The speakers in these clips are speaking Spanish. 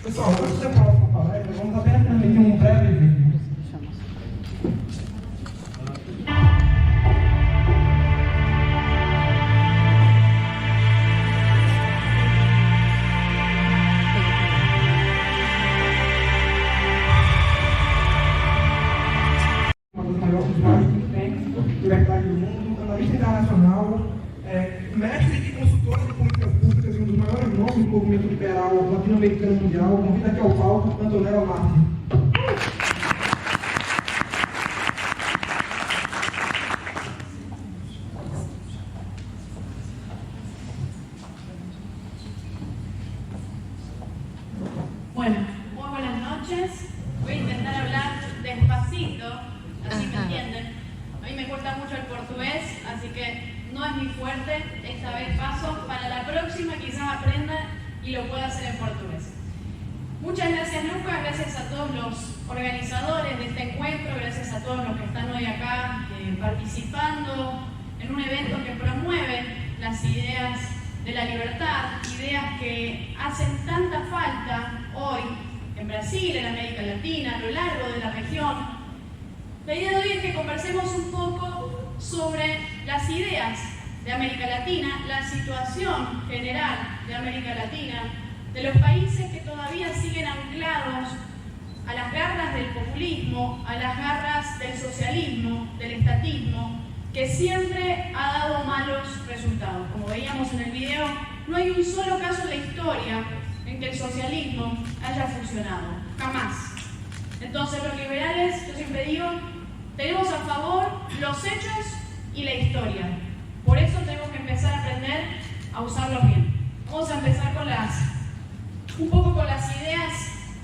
Pessoal, antes de falar com a palestra, vamos apenas transmitir um breve vídeo. Libertário do mundo, analista internacional, mestre e consultor de políticas públicas e um dos maiores nomes do movimento liberal latino-americano mundial. Convido aqui ao palco Antonella Martins. Bueno, muy buenas noches. Voy a intentar hablar despacito, así me entienden. A mí me cuesta mucho el portugués, así que no es mi fuerte. Esta vez paso. Para la próxima quizás aprenda y lo pueda hacer en portugués. Muchas gracias, Lucas. Gracias a todos los organizadores de este encuentro. Gracias a todos los que están hoy acá participando en un evento que promueve las ideas de la libertad, ideas que hacen tanta falta hoy en Brasil, en América Latina, a lo largo de la región. La idea de hoy es que conversemos un poco sobre las ideas de América Latina, la situación general de América Latina, de los países que todavía siguen anclados a las garras del populismo, a las garras del socialismo, del estatismo, que siempre ha dado malos resultados. Como veíamos en el video, no hay un solo caso en la historia en que el socialismo haya funcionado, jamás. Entonces los liberales, yo siempre digo, tenemos a favor los hechos y la historia. Por eso tenemos que empezar a aprender a usarlos bien. Vamos a empezar con un poco con las ideas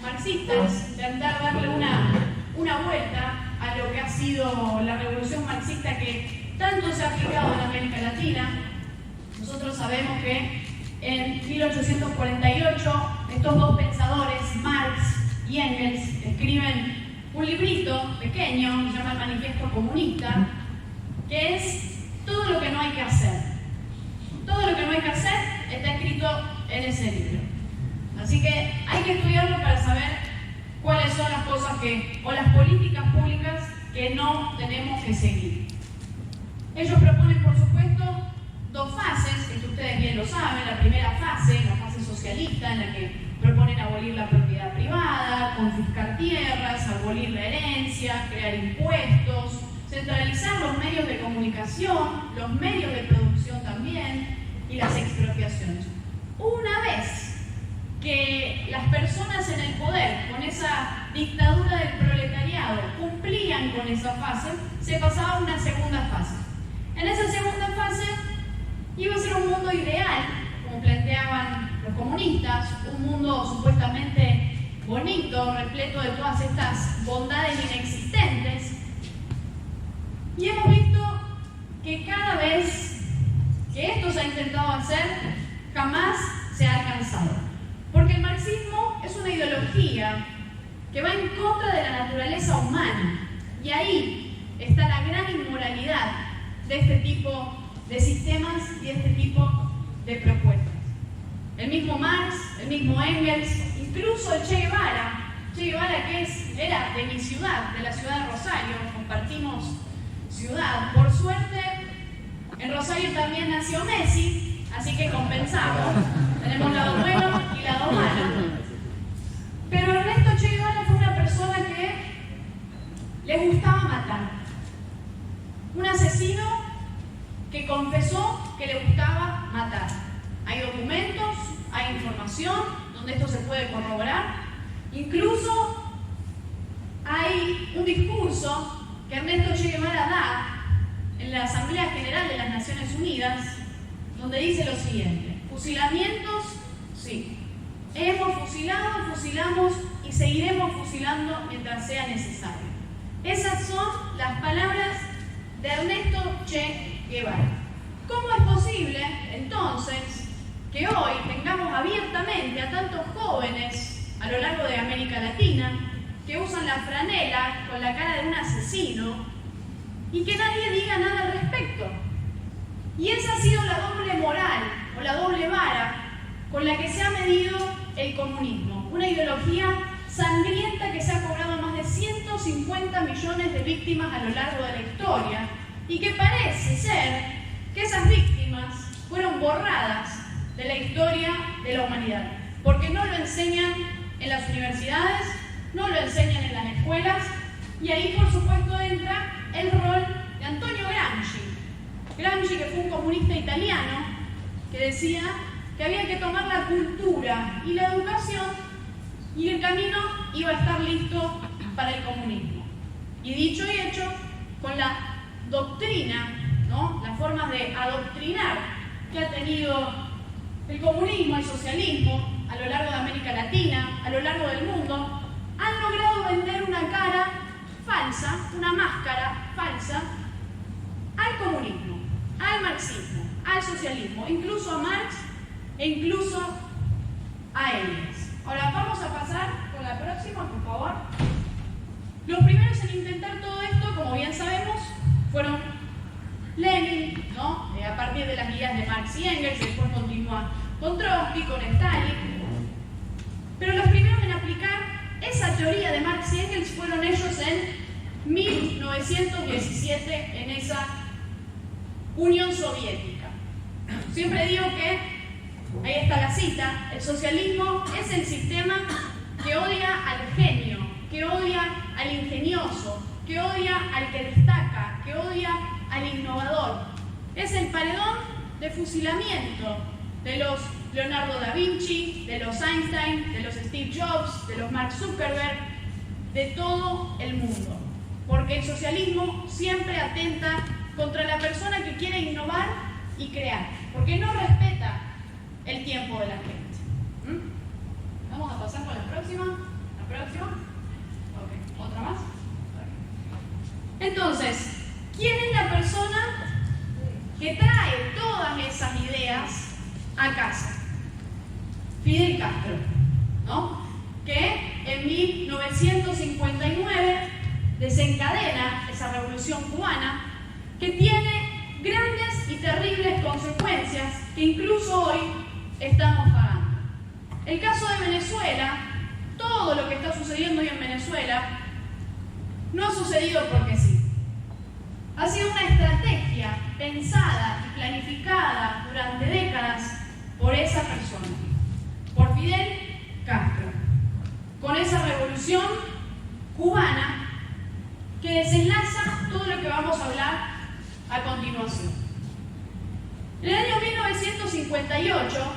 marxistas, intentar darle una vuelta a lo que ha sido la revolución marxista que tanto se ha aplicado en América Latina. Nosotros sabemos que en 1848 estos dos pensadores, Marx y Engels, escriben un librito pequeño, se llama El Manifiesto Comunista, que es todo lo que no hay que hacer. Todo lo que no hay que hacer está escrito en ese libro. Así que hay que estudiarlo para saber cuáles son las cosas o las políticas públicas que no tenemos que seguir. Ellos proponen, por supuesto, dos fases, que ustedes bien lo saben. La primera fase, la fase socialista, en la que proponen abolir la propiedad privada, confiscar tierras, abolir la herencia, crear impuestos, centralizar los medios de comunicación, los medios de producción también, y las expropiaciones. Una vez que las personas en el poder, con esa dictadura del proletariado, cumplían con esa fase, se pasaba a una segunda fase. En esa segunda fase iba a ser un mundo ideal, como planteaban los comunistas, un mundo supuestamente bonito, repleto de todas estas bondades inexistentes. Y hemos visto que cada vez que esto se ha intentado hacer, jamás se ha alcanzado. Porque el marxismo es una ideología que va en contra de la naturaleza humana. Y ahí está la gran inmoralidad de este tipo de sistemas y este tipo de propuestas. El mismo Marx, el mismo Engels, incluso el Che Guevara que era de mi ciudad, de la ciudad de Rosario, compartimos ciudad. Por suerte, en Rosario también nació Messi, así que compensamos. Tenemos lado bueno y lado malo. Pero Ernesto Che Guevara fue una persona que le gustaba matar. Un asesino que confesó que le gustaba matar. Hay documentos, hay información donde esto se puede corroborar. Incluso hay un discurso que Ernesto Che Guevara da en la Asamblea General de las Naciones Unidas, donde dice lo siguiente: fusilamientos, sí. Hemos fusilado, fusilamos y seguiremos fusilando mientras sea necesario. Esas son las palabras de Ernesto Che Guevara. ¿Cómo es posible, entonces, que hoy tengamos abiertamente a tantos jóvenes a lo largo de América Latina que usan la franela con la cara de un asesino y que nadie diga nada al respecto? Y esa ha sido la doble moral o la doble vara con la que se ha medido el comunismo. una ideología sangrienta que se ha cobrado más de 150 millones de víctimas a lo largo de la historia y que parece ser que esas víctimas fueron borradas de la historia de la humanidad, porque no lo enseñan en las universidades, no lo enseñan en las escuelas, y ahí por supuesto entra el rol de Antonio Gramsci. Gramsci, que fue un comunista italiano, que decía que había que tomar la cultura y la educación y el camino iba a estar listo para el comunismo. Y dicho y hecho, con la doctrina, ¿no?, las formas de adoctrinar que ha tenido el comunismo, el socialismo, a lo largo de América Latina, a lo largo del mundo, han logrado vender una cara falsa, una máscara falsa, al comunismo, al marxismo, al socialismo, incluso a Marx e incluso a Engels. Ahora vamos a pasar con la próxima, por favor. Los primeros en intentar todo esto, como bien sabemos, fueron Lenin, ¿no?, a partir de las guías de Marx y Engels, y después continúa con Trotsky, con Stalin. Pero los primeros en aplicar esa teoría de Marx y Engels fueron ellos en 1917, en esa Unión Soviética. Siempre digo que, ahí está la cita, el socialismo es el sistema que odia al genio, que odia al ingenioso, que odia al que destaca, que odia al innovador. Es el paredón de fusilamiento de los Leonardo da Vinci, de los Einstein, de los Steve Jobs, de los Mark Zuckerberg, de todo el mundo. Porque el socialismo siempre atenta contra la persona que quiere innovar y crear, porque no respeta el tiempo de la gente. Vamos a pasar con la próxima. ¿La próxima? Ok, ¿otra más? Entonces, ¿quién es la persona que trae todas esas ideas a casa? Fidel Castro, ¿no?, que en 1959 desencadena esa revolución cubana que tiene grandes y terribles consecuencias que incluso hoy estamos pagando. El caso de Venezuela, todo lo que está sucediendo hoy en Venezuela, no ha sucedido porque sí. Ha sido una estrategia pensada y planificada durante décadas por esa persona, por Fidel Castro, con esa revolución cubana que desenlaza todo lo que vamos a hablar a continuación. En el año 1958,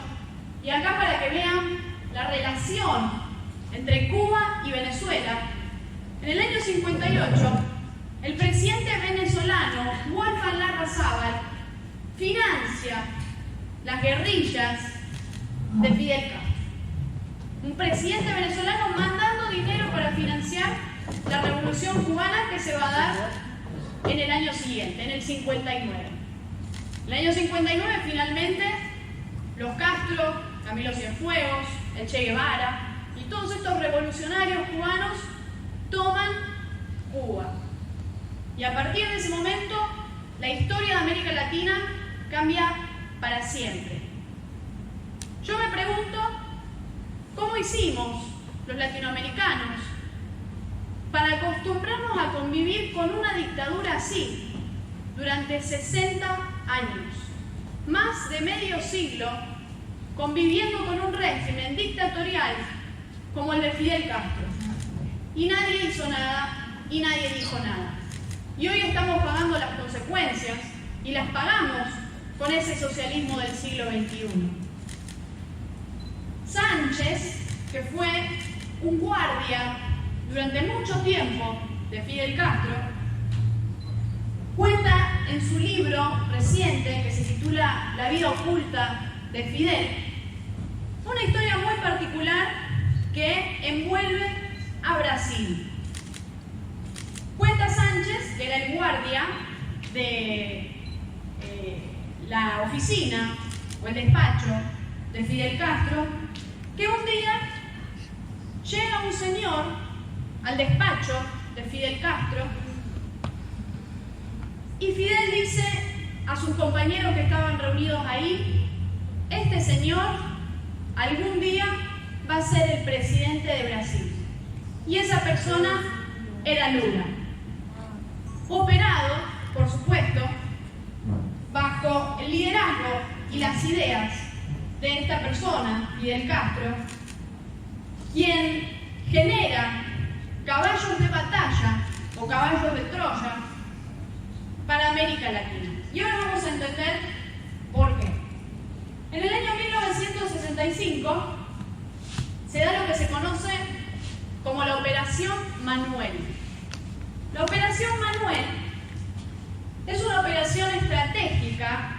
y acá para que vean la relación entre Cuba y Venezuela, en el año 58, el presidente venezolano Wolfgang Larrazábal financia las guerrillas de Fidel Castro. Un presidente venezolano mandando dinero para financiar la revolución cubana que se va a dar en el año siguiente, en el 59. En el año 59, finalmente, los Castro, Camilo Cienfuegos, el Che Guevara y todos estos revolucionarios cubanos toman Cuba. Y a partir de ese momento, la historia de América Latina cambia para siempre. Yo me pregunto, ¿cómo hicimos los latinoamericanos para acostumbrarnos a convivir con una dictadura así durante 60 años? Más de medio siglo conviviendo con un régimen dictatorial como el de Fidel Castro. Y nadie hizo nada y nadie dijo nada. Y hoy estamos pagando las consecuencias y las pagamos con ese socialismo del siglo XXI. Sánchez, que fue un guardia durante mucho tiempo de Fidel Castro, cuenta en su libro reciente que se titula La vida oculta de Fidel, una historia muy particular que envuelve a Brasil. Cuenta Sánchez, que era el guardia de la oficina o el despacho de Fidel Castro, que un día llega un señor al despacho de Fidel Castro y Fidel dice a sus compañeros que estaban reunidos ahí: este señor algún día va a ser el presidente de Brasil. Y esa persona era Lula. Operado, por supuesto, bajo el liderazgo y las ideas de esta persona, Fidel Castro, quien genera caballos de batalla o caballos de Troya para América Latina. Y ahora vamos a entender por qué. En el año 1965 se da lo que se conoce como la Operación Manuel. La Operación Manuel es una operación estratégica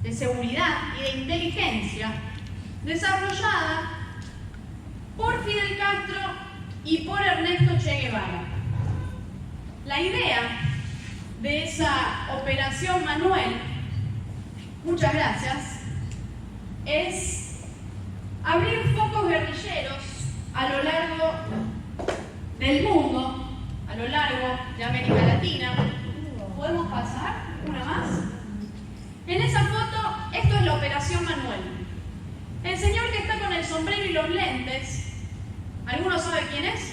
de seguridad y de inteligencia desarrollada por Fidel Castro y por Ernesto Che Guevara. La idea de esa Operación Manuel, muchas gracias, es abrir focos guerrilleros a lo largo del mundo, a lo largo de América Latina. ¿Podemos pasar una más? En esa foto, esto es la Operación Manuel. El señor que está con el sombrero y los lentes, ¿alguno sabe quién es?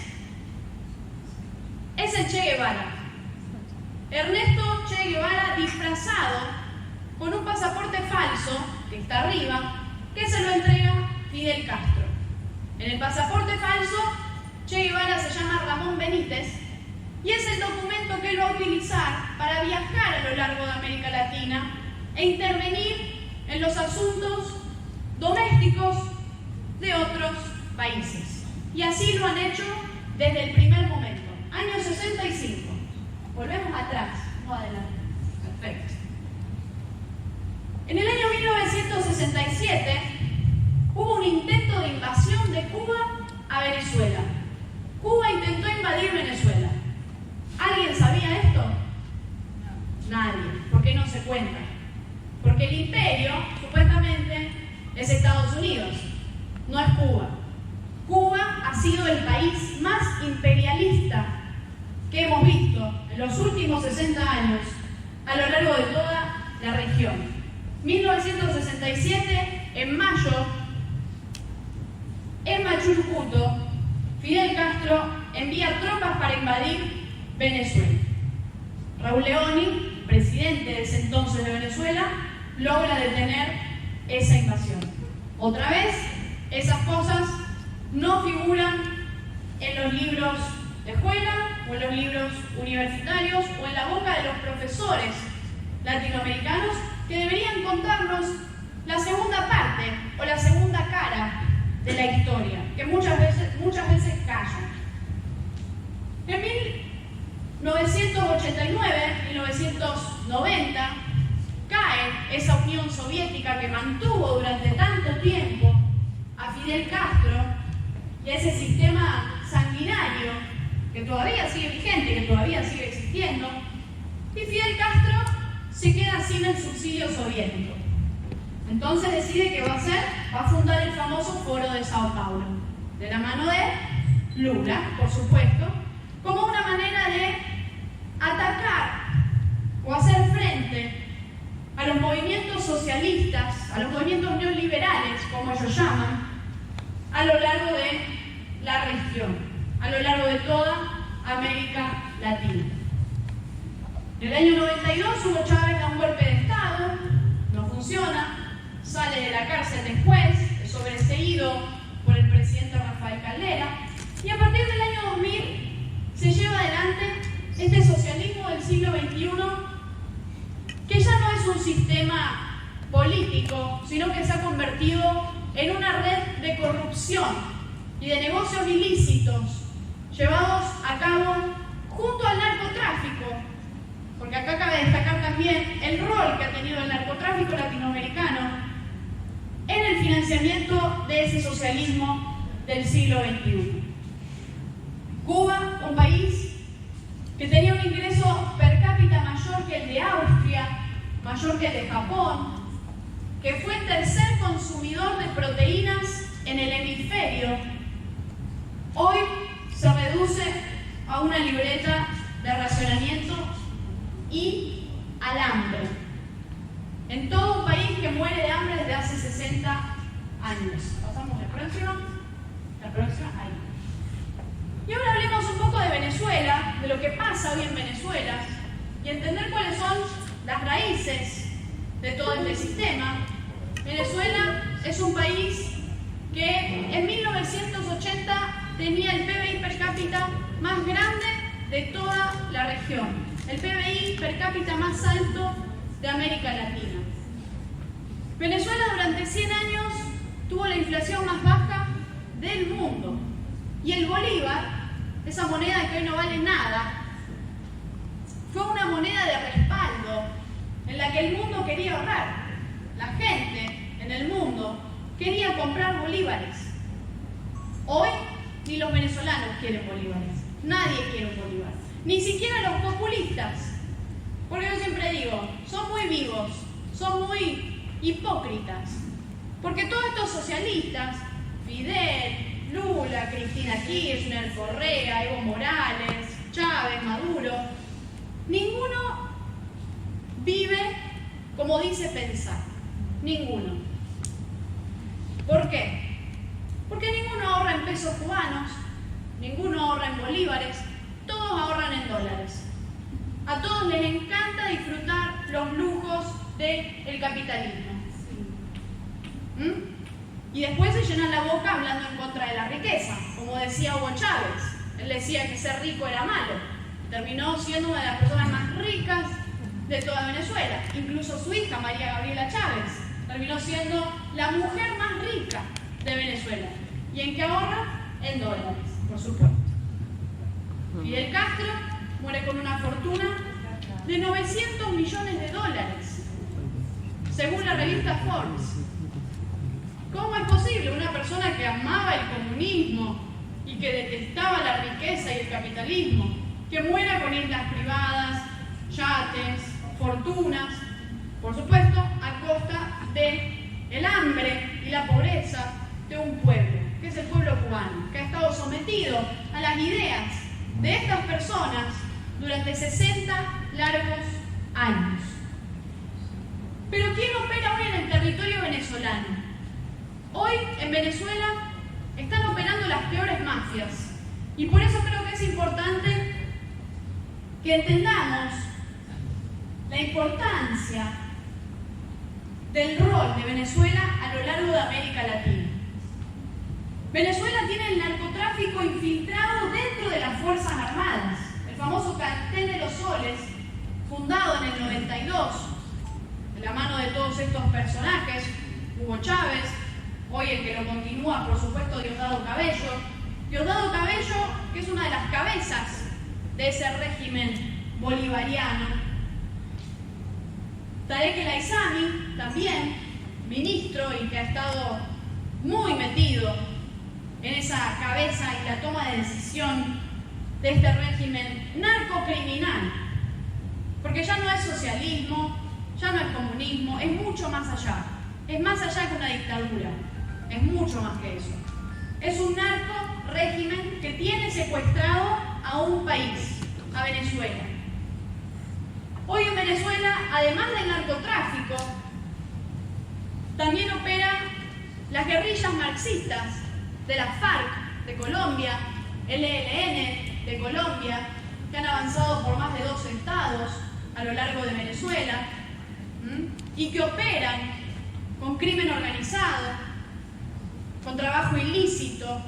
Es el Che Guevara. Ernesto Che Guevara disfrazado con un pasaporte falso, que está arriba, que se lo entrega Fidel Castro. En el pasaporte falso, Che Guevara se llama Ramón Benítez y es el documento que él va a utilizar para viajar a lo largo de América Latina e intervenir en los asuntos domésticos de otros países. Y así lo han hecho desde el primer momento, año 65. Volvemos atrás, no adelante. Perfecto. En el año 1967 hubo un intento de invasión de Cuba a Venezuela. Cuba intentó invadir Venezuela. ¿Alguien sabía esto? Nadie. ¿Por qué no se cuenta? Porque el imperio, supuestamente, es Estados Unidos, no es Cuba. Cuba ha sido el país más imperialista que hemos visto en los últimos 60 años a lo largo de toda la región. 1967, en mayo, en Machu Picchu, Fidel Castro envía tropas para invadir Venezuela. Raúl Leoni, presidente de ese entonces de Venezuela, logra detener esa invasión. Otra vez, esas cosas no figuran en los libros de escuela o en los libros universitarios o en la boca de los profesores latinoamericanos que deberían contarnos la segunda parte o la segunda cara de la historia, que muchas veces callan. En 1989, 1990, cae esa Unión Soviética que mantuvo durante tanto tiempo a Fidel Castro y a ese sistema sanguinario que todavía sigue vigente, que todavía sigue existiendo, y Fidel Castro se queda sin el subsidio soviético. Entonces decide que va a fundar el famoso Foro de Sao Paulo, de la mano de Lula, por supuesto, como una manera de atacar o hacer frente a los movimientos socialistas, a los movimientos neoliberales, como ellos llaman, a lo largo de la región, a lo largo de toda América Latina. En el año 92 Hugo Chávez da un golpe de Estado, no funciona, sale de la cárcel después, es sobreseído por el presidente Rafael Caldera, y a partir del año 2000 se lleva adelante este socialismo del siglo XXI, que ya no es un sistema político, sino que se ha convertido en una red de corrupción y de negocios ilícitos llevados a cabo junto al narcotráfico, porque acá cabe destacar también el rol que ha tenido el narcotráfico latinoamericano en el financiamiento de ese socialismo del siglo XXI. Cuba, un país que tenía un ingreso per cápita mayor que el de Austria, mayor que el de Japón, que fue el tercer consumidor de proteínas en el hemisferio, hoy se reduce a una libreta de racionamiento y al hambre. En todo un país que muere de hambre desde hace 60 años. Pasamos la próxima. próxima, ahí. Y ahora hablemos un poco de Venezuela, de lo que pasa hoy en Venezuela, y entender cuáles son las raíces de todo este sistema. Venezuela es un país que en 1980 tenía el PBI per cápita más grande de toda la región, el PBI per cápita más alto de América Latina. Venezuela durante 100 años tuvo la inflación más baja del mundo, y el bolívar, esa moneda que hoy no vale nada, fue una moneda de respaldo en la que el mundo quería ahorrar. La gente en el mundo quería comprar bolívares. Hoy ni los venezolanos quieren bolívares. Nadie quiere un bolívar. Ni siquiera los populistas. Porque yo siempre digo, son muy vivos, son muy hipócritas. Porque todos estos socialistas, Fidel, Lula, Cristina Kirchner, Correa, Evo Morales, Chávez, Maduro, ninguno vive como dice pensar. Ninguno. ¿Por qué? Porque ninguno ahorra en pesos cubanos, ninguno ahorra en bolívares, todos ahorran en dólares. A todos les encanta disfrutar los lujos del capitalismo. Y después se llenan la boca hablando en contra de la riqueza, como decía Hugo Chávez. Él decía que ser rico era malo. Terminó siendo una de las personas más ricas de toda Venezuela. Incluso su hija, María Gabriela Chávez, terminó siendo la mujer más rica de Venezuela. ¿Y en qué ahorra? En dólares, por supuesto. Fidel Castro muere con una fortuna de 900 millones de dólares, según la revista Forbes. ¿Cómo es posible una persona que amaba el comunismo y que detestaba la riqueza y el capitalismo, que muera con islas privadas, yates, fortunas, por supuesto, a costa del hambre y la pobreza de un pueblo, que es el pueblo cubano, que ha estado sometido a las ideas de estas personas durante 60 largos años? Pero ¿quién opera hoy en el territorio venezolano? Hoy en Venezuela están operando las peores mafias, y por eso creo que es importante que entendamos la importancia del rol de Venezuela a lo largo de América Latina. Venezuela tiene el narcotráfico infiltrado dentro de las Fuerzas Armadas. El famoso Cartel de los Soles, fundado en el 92, de la mano de todos estos personajes, Hugo Chávez, hoy el que lo continúa, por supuesto, Diosdado Cabello. Diosdado Cabello, que es una de las cabezas de ese régimen bolivariano. Tarek El Aissami, también ministro y que ha estado muy metido en esa cabeza y la toma de decisión de este régimen narcocriminal. Porque ya no es socialismo, ya no es comunismo, es mucho más allá. Es más allá que una dictadura, es mucho más que eso. Es un narco régimen que tiene secuestrado a un país, a Venezuela. Hoy en Venezuela, además del narcotráfico, también operan las guerrillas marxistas de la FARC de Colombia, el ELN de Colombia, que han avanzado por más de 2 estados a lo largo de Venezuela, y que operan con crimen organizado, con trabajo ilícito,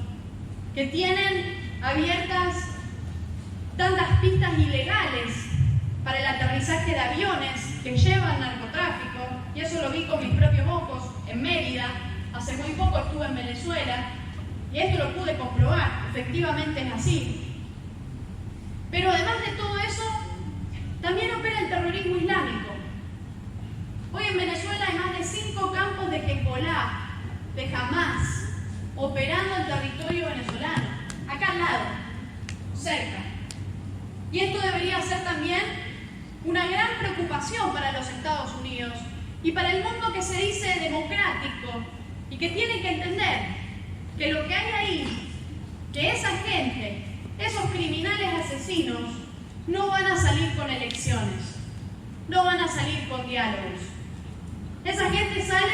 que tienen abiertas tantas pistas ilegales para el aterrizaje de aviones que llevan narcotráfico, y eso lo vi con mis propios ojos en Mérida. Hace muy poco estuve en Venezuela y esto lo pude comprobar, efectivamente es así. Pero además de todo eso, también opera el terrorismo islámico. Hoy en Venezuela hay más de 5 campos de Hezbollah, de Hamas, operando en territorio venezolano, acá al lado, cerca. Y esto debería ser también una gran preocupación para los Estados Unidos y para el mundo que se dice democrático y que tiene que entender que lo que hay ahí, que esa gente, esos criminales asesinos, no van a salir con elecciones, no van a salir con diálogos. Esa gente sale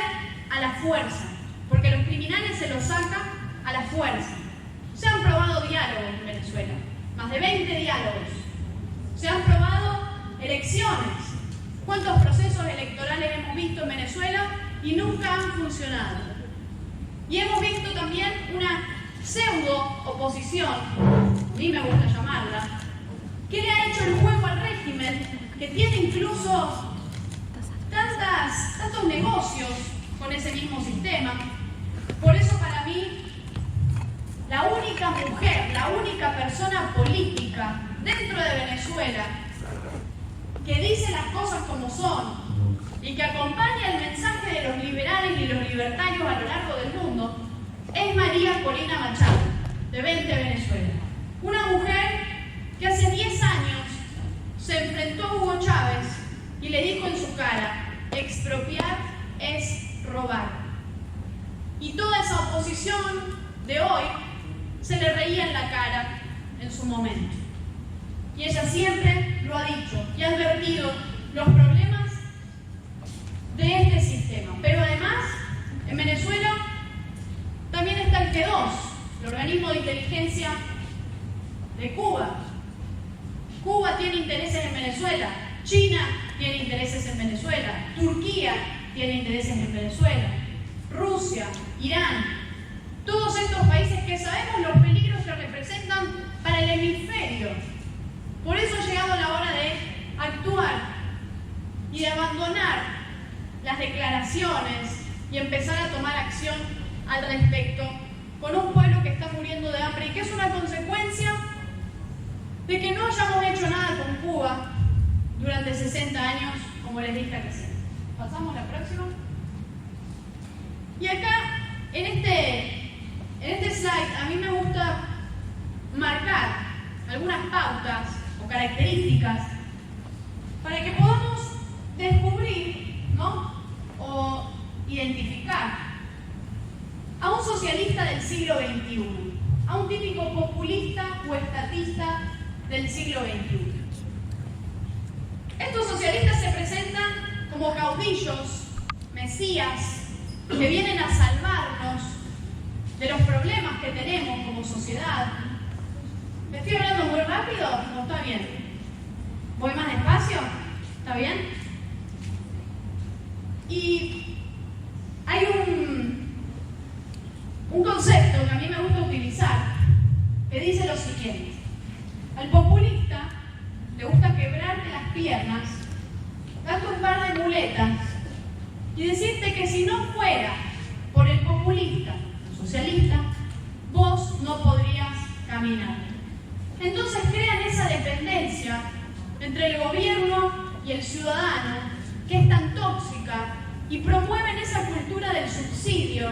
a la fuerza, porque los criminales se los sacan a la fuerza. Se han probado diálogos en Venezuela, más de 20 diálogos. Se han probado elecciones. ¿Cuántos procesos electorales hemos visto en Venezuela y nunca han funcionado? Y hemos visto también una pseudo-oposición, a mí me gusta llamarla, que le ha hecho el juego al régimen, que tiene incluso tantos negocios con ese mismo sistema. Por eso para mí, la única mujer, la única persona política dentro de Venezuela que dice las cosas como son y que acompaña el mensaje de los liberales y los libertarios a lo largo del mundo es María Corina Machado, de 20 Venezuela. Una mujer que hace 10 años se enfrentó a Hugo Chávez y le dijo en su cara: expropiar es robar. Y toda esa oposición de hoy se le reía en la cara en su momento. Y ella siempre lo ha dicho y ha advertido los problemas de este sistema. Pero además, en Venezuela también está el G2, el organismo de inteligencia de Cuba. Cuba tiene intereses en Venezuela, China tiene intereses en Venezuela, Turquía tiene intereses en Venezuela, Rusia, Irán, todos estos países que sabemos los peligros que representan para el hemisferio. Por eso ha llegado la hora de actuar y de abandonar las declaraciones y empezar a tomar acción al respecto con un pueblo que está muriendo de hambre y que es una consecuencia de que no hayamos hecho nada con Cuba durante 60 años, como les dije recién. Pasamos a la próxima. Y acá, en este slide, a mí me gusta marcar algunas pautas o características para que podamos descubrir, ¿no?, o identificar a un socialista del siglo XXI, a un típico populista o estatista del siglo XXI. Estos socialistas se presentan como caudillos, mesías, que vienen a salvarnos de los problemas que tenemos como sociedad. ¿Me estoy hablando muy rápido? ¿No está bien? ¿Voy más despacio? ¿Está bien? Y hay un concepto que a mí me gusta utilizar que dice lo siguiente: al populista le gusta quebrarte las piernas, darte un par de muletas y decirte que si no fuera por el populista, el socialista, vos no podrías caminar. Entonces crean esa dependencia entre el gobierno y el ciudadano, que es tan tóxica, y promueven esa cultura del subsidio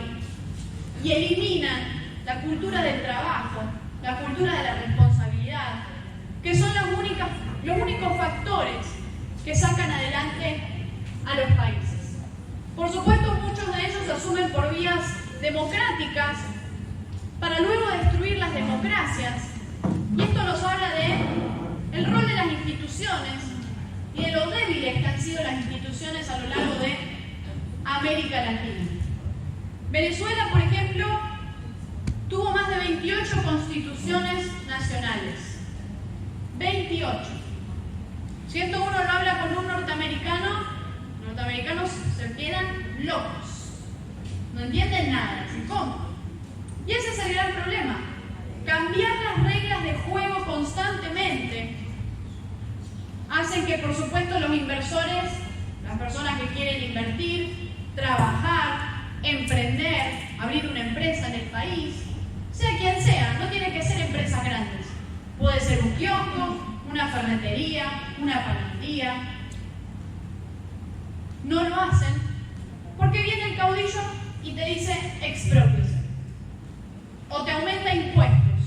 y eliminan la cultura del trabajo, la cultura de la responsabilidad, que son los únicos factores que sacan adelante a los países. Por supuesto, muchos de ellos asumen por vías democráticas para luego destruir las democracias. Y esto nos habla del rol de las instituciones y de lo débiles que han sido las instituciones a lo largo de América Latina. Venezuela, por ejemplo, tuvo más de 28 constituciones nacionales. 28. Si esto uno lo habla con un norteamericano, los norteamericanos se quedan locos. No entienden nada. ¿Cómo? Y ese es el gran problema. Cambiar las reglas de juego constantemente hacen que, por supuesto, los inversores, las personas que quieren invertir, trabajar, emprender, abrir una empresa en el país, sea quien sea, no tiene que ser empresas grandes. Puede ser un kiosco, una ferretería, una panadería. No lo hacen porque viene el caudillo y te dice exprópiese. O te aumenta impuestos,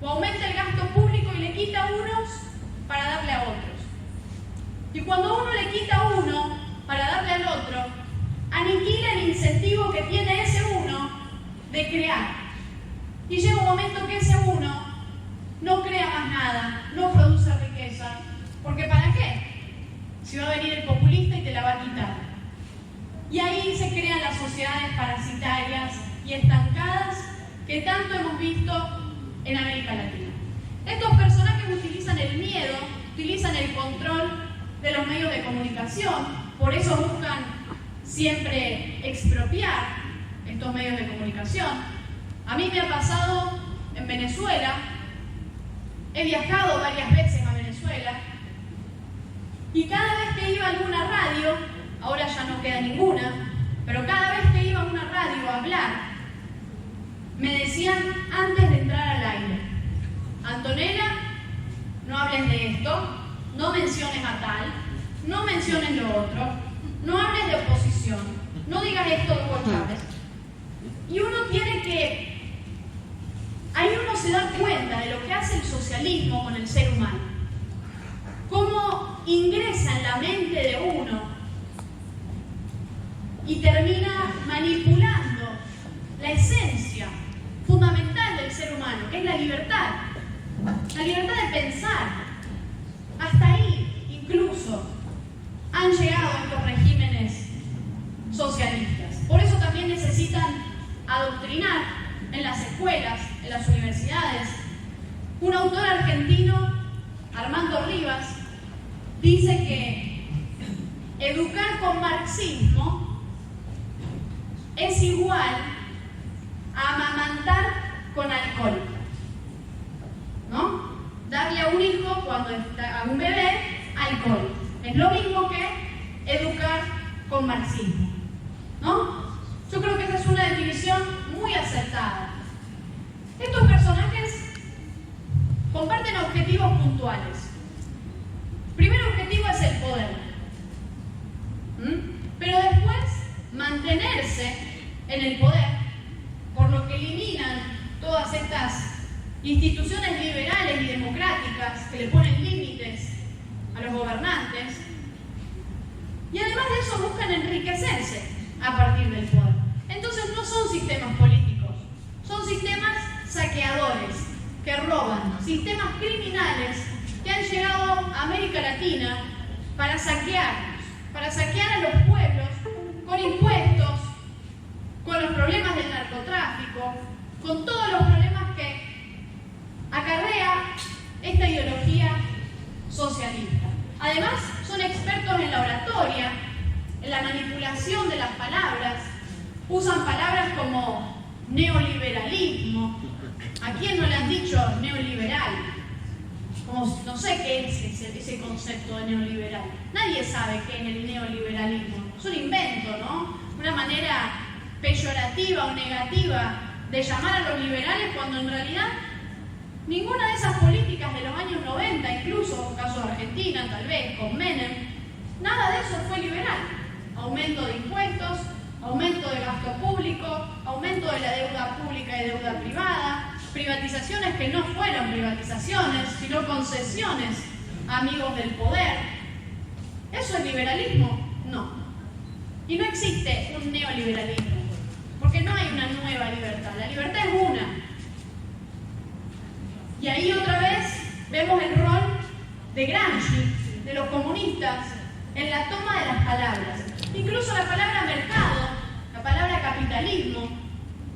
o aumenta el gasto público y le quita a unos para darle a otros. Y cuando uno le quita a uno para darle al otro, aniquila el incentivo que tiene ese uno de crear. Y llega un momento que ese uno no crea más nada, no produce riqueza. Porque ¿para qué? Si va a venir el populista y te la va a quitar. Y ahí se crean las sociedades parasitarias y estancadas que tanto hemos visto en América Latina. Estos personajes utilizan el miedo, utilizan el control de los medios de comunicación, por eso buscan siempre expropiar estos medios de comunicación. A mí me ha pasado en Venezuela, he viajado varias veces a Venezuela, y cada vez que iba a alguna radio, ahora ya no queda ninguna, pero cada vez que iba a una radio a hablar, me decían antes de entrar al aire: Antonella, no hables de esto, no menciones a tal, no menciones lo otro, no hables de oposición, no digas esto de Hugo Chávez. Y uno tiene que... Ahí uno se da cuenta de lo que hace el socialismo con el ser humano. Cómo ingresa en la mente de uno y termina manipulando la esencia fundamental del ser humano, que es la libertad. La libertad de pensar. Hasta ahí, incluso, han llegado estos regímenes socialistas. Por eso también necesitan adoctrinar en las escuelas, en las universidades. Un autor argentino, Armando Rivas, dice que educar con marxismo es igual a amamantar con alcohol, ¿no? Darle a un hijo, a un bebé, alcohol. Es lo mismo que educar con marxismo, ¿no? Yo creo que esa es una definición muy acertada. Estos personajes comparten objetivos puntuales. El primer objetivo es el poder, pero después mantenerse en el poder, por lo que eliminan todas estas instituciones liberales y democráticas que le ponen límites a los gobernantes, y además de eso buscan enriquecerse a partir del poder. Entonces no son sistemas políticos, son sistemas saqueadores que roban, sistemas criminales que han llegado a América Latina para saquearnos, para saquear a los pueblos con impuestos, con los problemas del narcotráfico, con todos los problemas que acarrea esta ideología socialista. Además, son expertos en la oratoria, en la manipulación de las palabras. Usan palabras como neoliberalismo. ¿A quién no le han dicho neoliberal? Como no sé qué es ese concepto de neoliberal. Nadie sabe qué es el neoliberalismo. Es un invento, ¿no? Una manera peyorativa o negativa de llamar a los liberales, cuando en realidad ninguna de esas políticas de los años 90, incluso caso de Argentina, tal vez, con Menem, nada de eso fue liberal. Aumento de impuestos, aumento de gasto público, aumento de la deuda pública y deuda privada, privatizaciones que no fueron privatizaciones, sino concesiones a amigos del poder. ¿Eso es liberalismo? No. Y no existe un neoliberalismo, porque no hay una nueva libertad. La libertad es una. Y ahí otra vez vemos el rol de Gramsci, de los comunistas, en la toma de las palabras. Incluso la palabra mercado, la palabra capitalismo,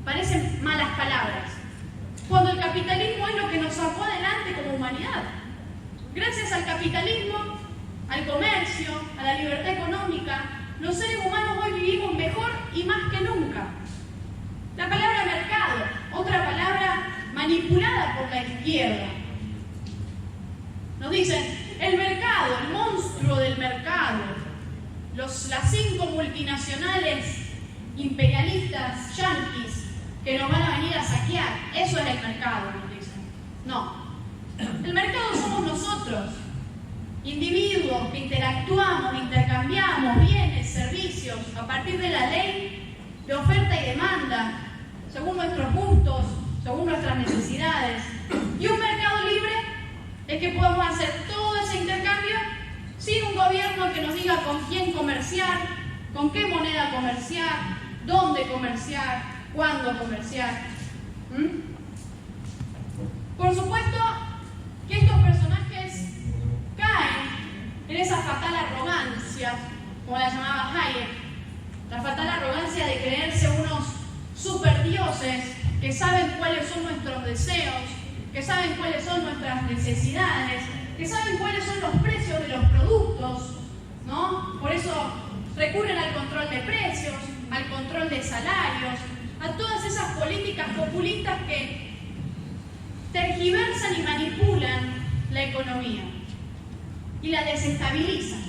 parecen malas palabras, cuando el capitalismo es lo que nos sacó adelante como humanidad. Gracias al capitalismo, al comercio, a la libertad económica, los seres humanos hoy vivimos mejor y más que nunca. La palabra mercado, otra palabra manipulada por la izquierda. Nos dicen, el mercado, el monstruo del mercado, las 5 multinacionales imperialistas yanquis que nos van a venir a saquear, eso es el mercado, nos dicen. No, el mercado somos nosotros, individuos que interactuamos, intercambiamos bienes, servicios, a partir de la ley de oferta y demanda, según nuestros gustos, según nuestras necesidades. Y un mercado libre es que podamos hacer todo ese intercambio sin un gobierno que nos diga con quién comerciar, con qué moneda comerciar, dónde comerciar, cuándo comerciar. Por supuesto que estos personajes caen en esa fatal arrogancia, como la llamaba Hayek, la fatal arrogancia de creerse unos superdioses que saben cuáles son nuestros deseos, que saben cuáles son nuestras necesidades, que saben cuáles son los precios de los productos, ¿no? Por eso recurren al control de precios, al control de salarios, a todas esas políticas populistas que tergiversan y manipulan la economía y la desestabilizan.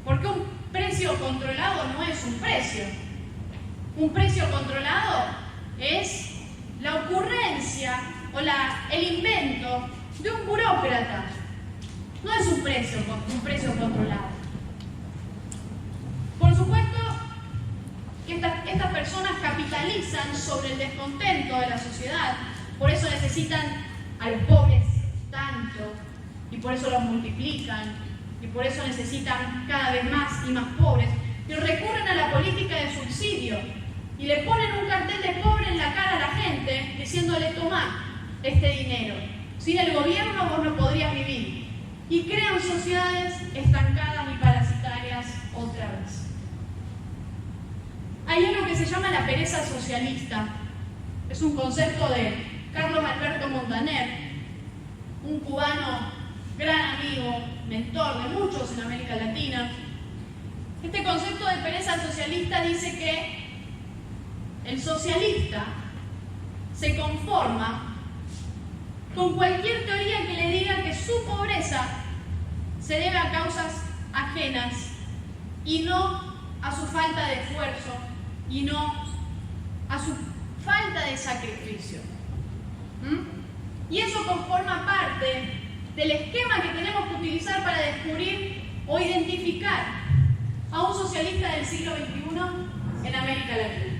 Porque un precio controlado no es un precio. Un precio controlado es la ocurrencia o el invento de un burócrata. No es un precio controlado. Por supuesto que estas personas capitalizan sobre el descontento de la sociedad, por eso necesitan a los pobres tanto, y por eso los multiplican, y por eso necesitan cada vez más y más pobres, y recurren a la política de subsidio, y le ponen un cartel de pobre en la cara a la gente, diciéndole: tomá este dinero, sin el gobierno vos no podrías vivir, y crean sociedades estancadas y parasitarias otra vez. Hay algo que se llama la pereza socialista. Es un concepto de Carlos Alberto Montaner, un cubano gran amigo, mentor de muchos en América Latina. Este concepto de pereza socialista dice que el socialista se conforma con cualquier teoría que le diga que su pobreza se debe a causas ajenas y no a su falta de esfuerzo y no a su falta de sacrificio. Y eso forma parte del esquema que tenemos que utilizar para descubrir o identificar a un socialista del siglo XXI en América Latina.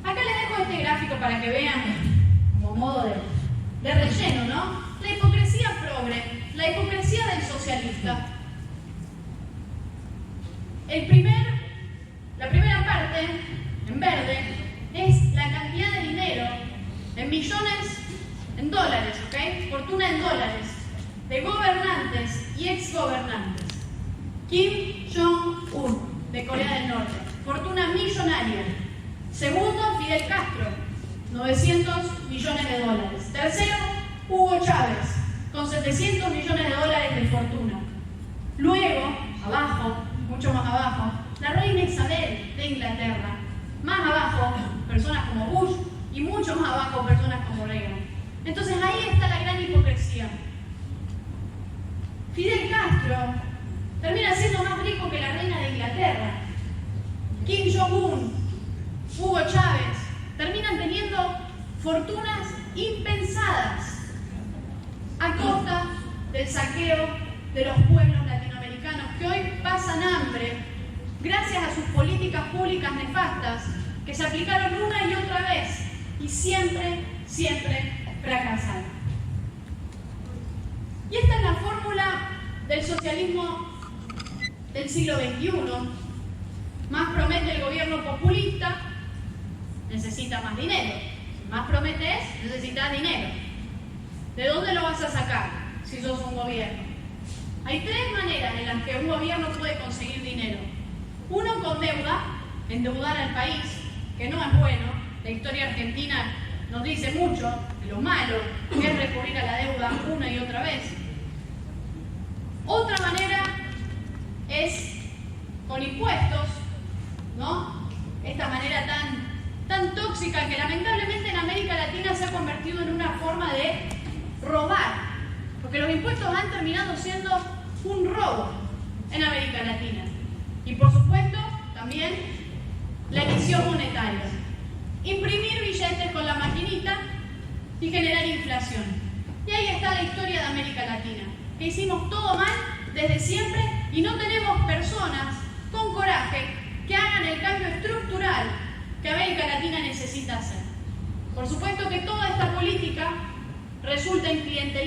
Acá les dejo este gráfico para que vean, como modo de relleno, ¿no? La hipocresía progre, la hipocresía del socialista. La primera parte, en verde, es la cantidad de dinero en millones, en dólares, ¿ok? Fortuna en dólares, de gobernantes y exgobernantes. Kim Jong-un, de Corea del Norte, fortuna millonaria. Segundo, Fidel Castro, 900 millones de dólares. Tercero, Hugo Chávez, con 700 millones de dólares de fortuna. Luego, abajo, mucho más abajo, la reina Isabel de Inglaterra. Más abajo, personas como Bush, y mucho más abajo, personas como Reagan. Entonces ahí está la gran hipocresía. Fidel Castro termina siendo más rico que la reina de Inglaterra. Kim Jong-un, Hugo Chávez, terminan teniendo fortunas impensadas a costa del saqueo de los pueblos latinoamericanos que hoy pasan hambre gracias a sus políticas públicas nefastas que se aplicaron una y otra vez y siempre fracasaron. Y esta es la fórmula del socialismo del siglo XXI. Más promete el gobierno populista, necesita más dinero. Más prometes, necesitas dinero. ¿De dónde lo vas a sacar si sos un gobierno? Hay tres maneras en las que un gobierno puede conseguir dinero. Uno, con deuda, endeudar al país, que no es bueno. La historia argentina nos dice mucho de lo malo que es recurrir a la deuda una y otra vez. Otra manera es con impuestos, ¿no? Esta manera tan tóxica que lamentablemente en América Latina se ha convertido en una forma de robar, porque los impuestos han terminado siendo un robo en América Latina. Y por supuesto, también la emisión monetaria. Imprimir billetes con la maquinita y generar inflación. Y ahí está la historia de América Latina, que hicimos todo mal desde siempre y no tenemos personas con coraje que hagan el cambio estructural que América Latina necesita hacer. Por supuesto que toda esta política resulta en clientelismo.